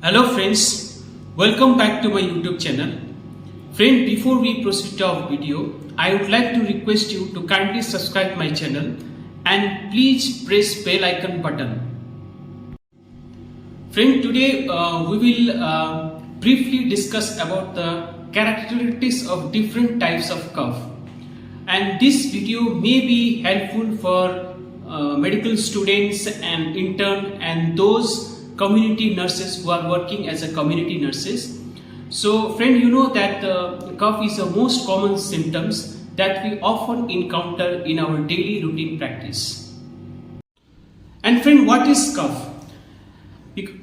Hello friends, welcome back to my YouTube channel. Friend, before we proceed to our video, I would like to request you to kindly subscribe my channel and please press bell icon button. Friend, today we will briefly discuss about the characteristics of different types of cough, and this video may be helpful for medical students and intern and those community nurses who are working as a community nurses. So friend, you know that cough is the most common symptoms that we often encounter in our daily routine practice. And friend, what is cough?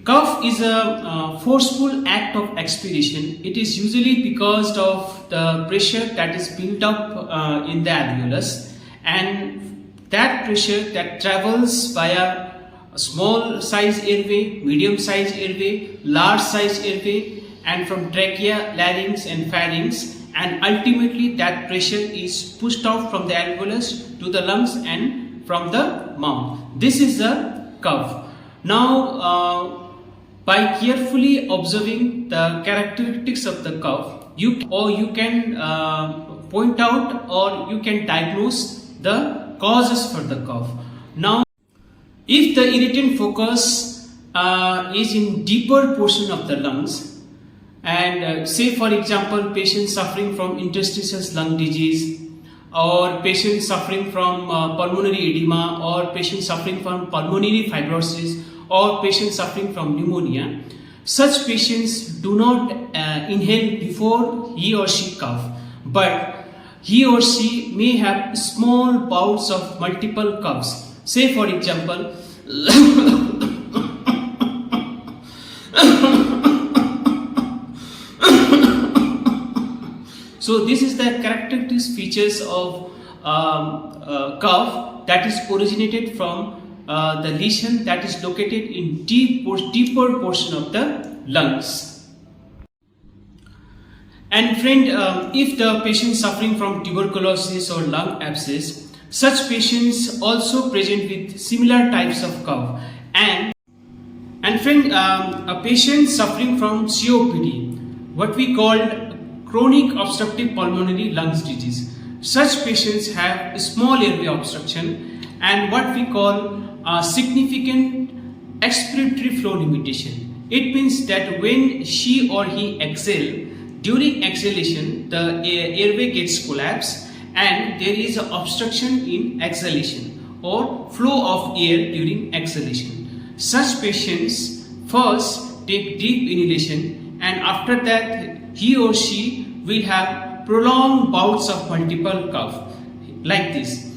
Cough is a forceful act of expiration. It is usually because of the pressure that is built up in the alveolus, and that pressure that travels via a small size airway, medium size airway, large size airway, and from trachea, larynx and pharynx, and ultimately that pressure is pushed out from the alveolus to the lungs and from the mouth. This is the cough. Now by carefully observing the characteristics of the cough, you can point out or you can diagnose the causes for the cough. Now, if the irritant focus is in deeper portion of the lungs, and say for example patient suffering from interstitial lung disease, or patient suffering from pulmonary edema, or patient suffering from pulmonary fibrosis, or patient suffering from pneumonia, such patients do not inhale before he or she cough, but he or she may have small bouts of multiple coughs. Say for example, so this is the characteristic features of cough that is originated from the lesion that is located in deeper portion of the lungs. And friend, if the patient suffering from tuberculosis or lung abscess, such patients also present with similar types of cough. And friend, a patient suffering from COPD, what we call chronic obstructive pulmonary lungs disease, such patients have small airway obstruction and what we call significant expiratory flow limitation. It means that when she or he exhale, during exhalation the airway gets collapsed and there is an obstruction in exhalation or flow of air during exhalation. Such patients first take deep inhalation, and after that he or she will have prolonged bouts of multiple cough like this.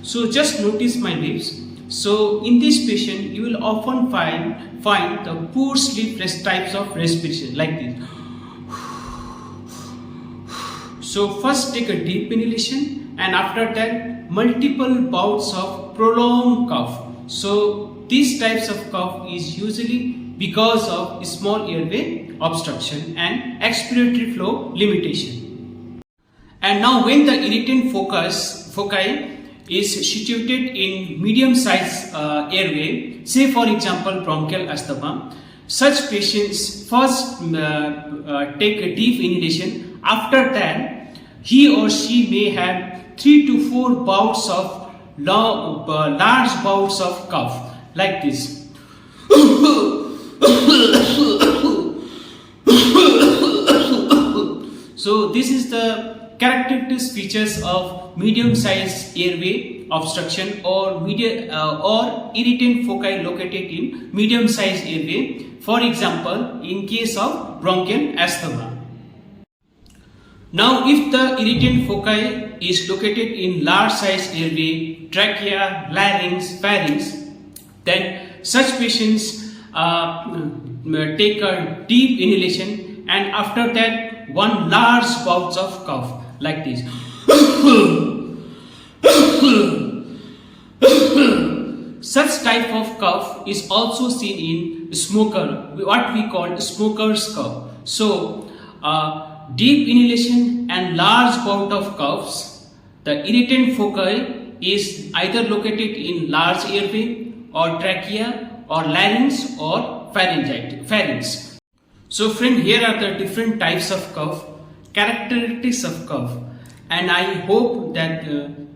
So just notice my lips. So in this patient you will often find the poor sleepless types of respiration like this. So first take a deep inhalation and after that multiple bouts of prolonged cough. So these types of cough is usually because of small airway obstruction and expiratory flow limitation. And now when the irritant foci is situated in medium size airway, say for example bronchial asthma, such patients first take a deep inhalation. After that he or she may have 3 to 4 bouts of large bouts of cough like this. So this is the characteristic features of medium sized airway obstruction or irritant foci located in medium sized airway, for example in case of bronchial asthma. Now if the irritant foci is located in large sized airway, trachea, larynx, pharynx, then such patients take a deep inhalation and after that one large bout of cough like this. Such type of cough is also seen in smoker, what we call smoker's cough. So deep inhalation and large bout of coughs, the irritant foci is either located in large airway or trachea or larynx or pharynx. So friend, here are the different types of cough, characteristics of cough, and I hope that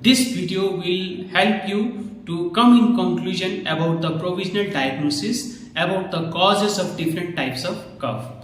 this video will help you to come in conclusion about the provisional diagnosis, about the causes of different types of cough.